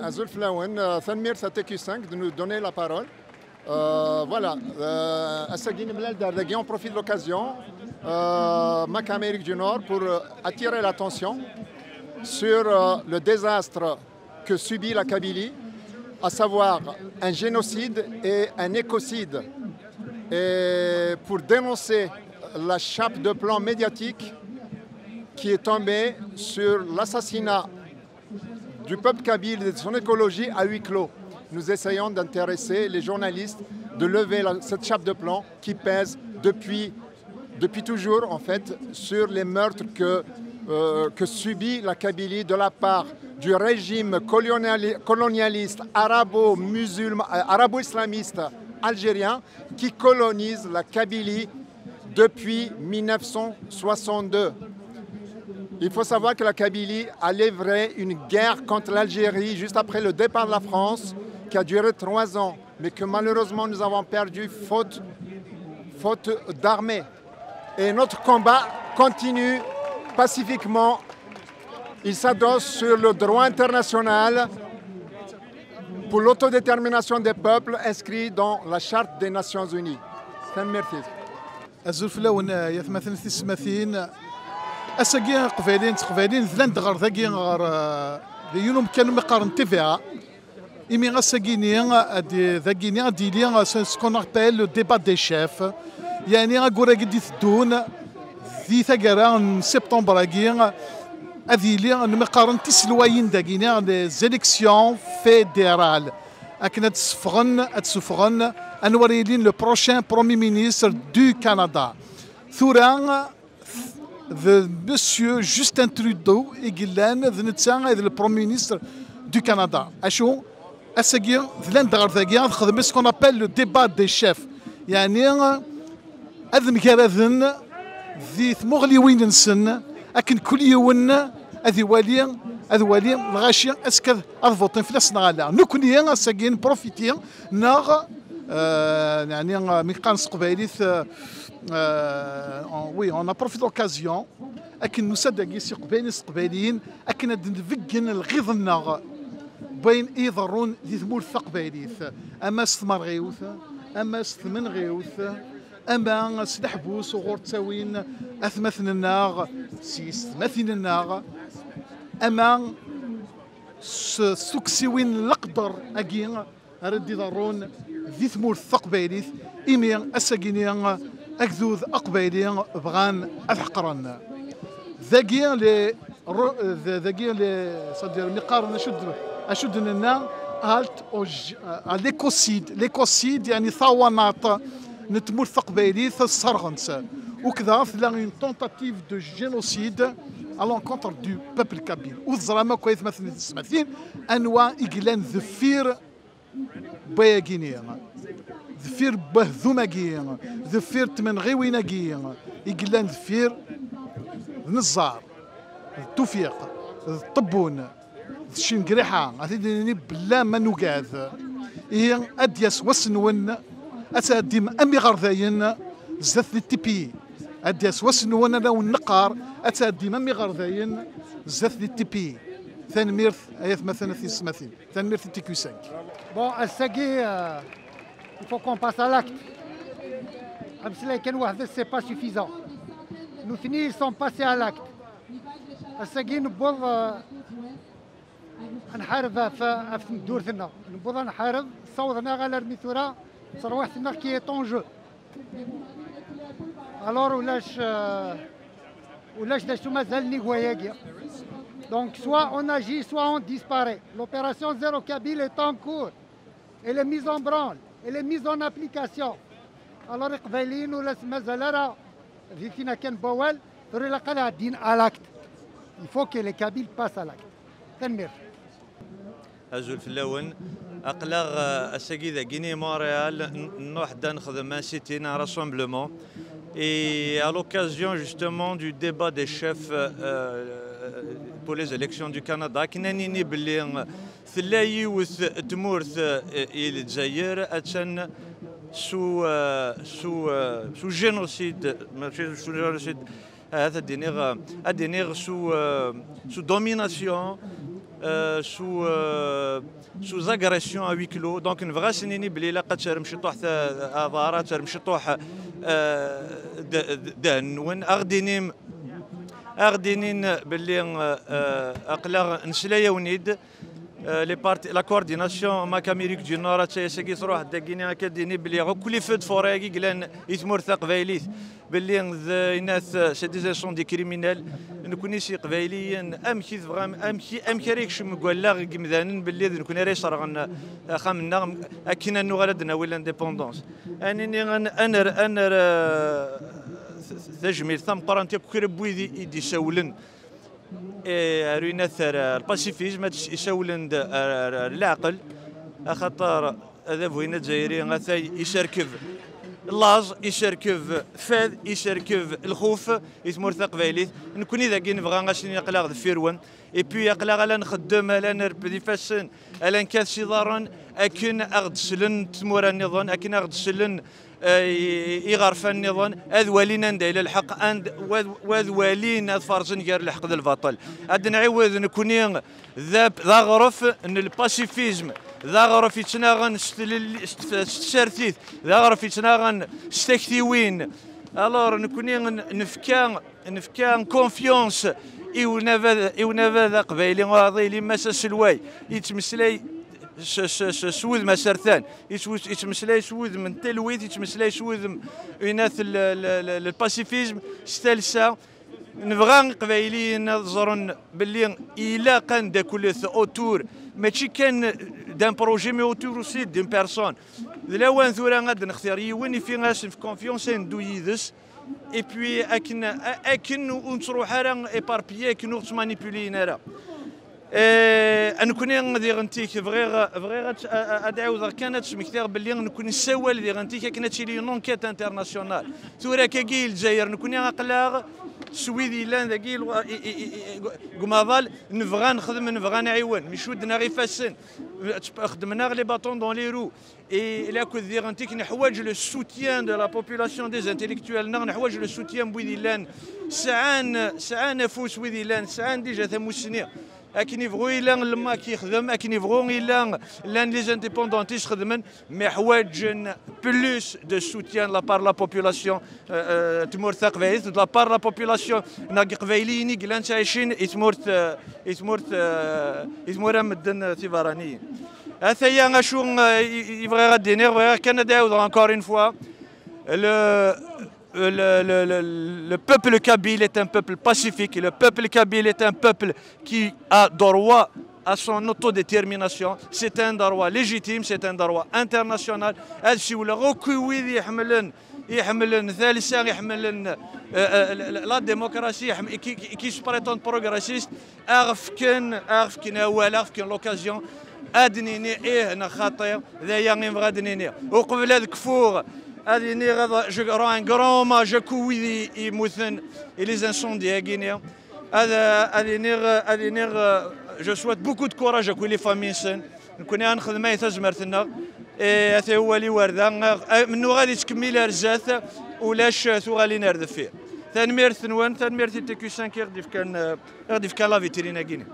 Azul Flaouen, Thanmir TQ5 de nous donner la parole. Voilà, Assagin Mlal Dardagui, on profite de l'occasion, MAC Amérique du Nord, pour attirer l'attention sur le désastre que subit la Kabylie, à savoir un génocide et un écocide. Et pour dénoncer la chape de plomb médiatique qui est tombée sur l'assassinat du peuple kabyle et de son écologie à huis clos. Nous essayons d'intéresser les journalistes de lever cette chape de plomb qui pèse depuis toujours en fait sur les meurtres que subit la Kabylie de la part du régime colonialiste arabo-islamiste algérien qui colonise la Kabylie depuis 1962. Il faut savoir que la Kabylie a livré une guerre contre l'Algérie juste après le départ de la France qui a duré 3 ans, mais que malheureusement nous avons perdu faute d'armée. Et notre combat continue pacifiquement. Il s'adosse sur le droit international pour l'autodétermination des peuples inscrit dans la Charte des Nations Unies. Merci. أساقي قبالين ذلان دغر ذاقي غار يوم كانوا مقارن تيفيا إمي غاساقيني ذاقيني ديلي سكون أبل لو ديبات دي شيف يعني غاكورا قد يثدون ذي ثقرا سبتمبر هاكي أذيلي مقارن تسلواين ذاقيني لي زيليكسيون فيدرال أكن تسفغن أنوريلين لو بروشان برومي مينيستر دو كندا ثوران Monsieur Justin Trudeau et Guylaine, le Premier ministre du Canada. Ce qu'on appelle le débat des chefs. يعني هذا مكارذن ذي ثمغلي وين نسن أكن كل يوم هذي والي الغاشي أسكذ أضبطين في الصناعة نكوني ساقين بروفيتين ناغ يعني مكان سقباليث oui, on a profité de l'occasion أكن نصدق سقبالين أكن نفقن الغيظ الناغ بين يضرون ذي ثمور ثقباليث أما ستمر غيوث أما ستمن غيوث أما سلحبوس وغور تساوين أثمثن الناغ سيستمثن الناغ أما سكسيوين القدر أكين رد يضرون ذي ثمور ثقباليث إمي أساقيني أكذوذ أقبالين بغان أثقرن ذاقيا لي صدير مقارنة أشد لنا هالت ليكوسيد يعني ثوانات نتمور ثقباليث الصرغنس وكذا لا تونتاتيف دو جينوسيد à l'encontre du peuple kabyle وزرما كويس مثلا تسمعين أنواع إقلان ذفير بياقينيا ذفير بهذوماكيا ذفير تمنغيويناكيا يقلان ذفير نزار التوفيق الطبون الشنقريحة عثيدني بلا ما نقاذ هي أدياس وسنون أتاديم أمي غرذاين زث التبي أدياس وسنون لو النقار أتاديم أمي غرذاين زث التبي ثاني ميرث أيث مثلا في السماثين ثاني ميرث تيكو 5 Bon, il faut qu'on passe à l'acte. C'est pas suffisant. Nous finissons, ils sont passés à l'acte. نبوض نحارب في دورتنا نبوض نحارب صوتنا على المثورة صروحتنا كي طون جو الور ولاش داشتو مازال نيغواياكيا donc soit on agit soit on disparaît. L'opération Zéro Kabyle est en cours elle est mise en branle elle est mise en application. alors قبايلين ولا مازال راه فينا كان بوال تري لقى الدين à l'acte. Il faut que les Kabyles passent à l'acte. تنمر أزول في اللون أقلق السجيدة غيني مونريال نوحدا نخدم سيتينا rassemblement et à l'occasion justement du débat des chefs pour les élections du Canada كنانيني باللي ثلايي وث تمورث الجزائر أتشن sous génocide, sous génocide, sous domination, sous agression à huis clos. Donc نبغى سنيني بلي لا قد شرم شطوح ضارات شرم شطوح دهن وين أغدينين باللي أقلق نسلايا ونيد la coordination مع أمريكا du Nord تساقي تروح داكيني أكاديني بلي كل فد فوراقي قلان يتمرث قبايليت باللي الناس سي ديزاسون دي كريمينال نكوني سي قبايليا أمشي أمشي ريكش مقولا قمذان باللي نكون ريس رغن خامنا أكينا نغردنا ولا انديبوندونس أنا تجميل ثم قرنتي كربوي يدي سولن أروينا الباسيفيزم يسولن العقل خاطر هذا بوينا الجزائري غاثاي يشاركف اللاز يشاركف فاد يشاركف الخوف يتمرث قبايليت نكون اذا كي نبغى غاشني يقلاغ ذفيرون اي بي يقلاغ لا نخدم لا نربدي فاسن الا نكاث صدارا اكن اغدسلن تمور النظام اكن اغدسلن يغرف النظام اذ والينا الى الحق واذ والينا فرزن غير الحق ذا الباطل عاد نعاود نكوني ذا غرف ان الباسيفيزم ذا غرف يتناغن السرثيث ذا غرف يتناغن ستكثيوين الور نكوني نفكان كونفيونس إيونا ذا قبايلي غاضي لي مسا سلواي يتمسلاي سوذ ما سرثان يتمسلاي سوذ من تلويث يتمسلاي سوذ يناث الباسيفيزم ستالسا نبغى قبايليين نظرن باللي إلا كان دا كلث اوتور ماشي كان دان بروجي مي اوتور اوسي دون بيرسون لوان ثورا غاد نختار يوني في غاس في كونفيونس ندو يدس اي بوي اكن ونتروح راه ايباربيي كنو تمانيبولي نرا نكون غادي غنتيك فغير ادعو كانت سمكتير باللي نكون نسوال دي غنتيك كنا تشيلي نونكيت انترناسيونال ثورا كاكي الجزائر نكون غاقلاغ سويدي لان ذاكي قماضال نبغى نخدم نبغى نعيون مش ودنا غير فاسن خدمنا لي باطون دون لي رو اي لا كو دير انتيك نحواج لو سوتيان دو لا بوبولاسيون دي انتيليكتوال نحواج لو سوتيان بويدي لان ساعان نفوس ويدي لان ساعان ديجا ثموسني اكن يبغوا الا لما كيخدم اكن يبغوا الا لان لي انديبوندونتيست خدمن مي حوايج بلوس دو سوتيان لا بار لا بوبولاسيون تمورث قبايليت لا بار لا بوبولاسيون ناقي قبايليين كلان عايشين يتمور مدن تيفارانيين هذا هي غاشو يبغي غادي نير كان داود encore une fois le peuple kabyle est un peuple pacifique. Le peuple kabyle est un peuple qui a droit à son autodétermination. C'est un droit légitime, c'est un droit international. هادشي ولا غوكويد يحملن ثالثا يحملن لا ديموكراسي كي سبريتون بروغريسيست اعرف كان اولا اعرف كان لوكازيون ادنيني ايه انا خاطر ذا يانغي غادنيني وقبل هذا كفور je rends un grand hommage à Kouidi et Mouthen et les incendies à Guinée. Je souhaite beaucoup de courage à les familles. Nous connaissons خدمة تزمرتنا. هذا هو اللي وردا منو غادي تكمل رزات ولاش ثوغالي نرد فيه. ثانمير ثنوان ثانمير تيكو 5 غادي في كان لا فيترينا غيني.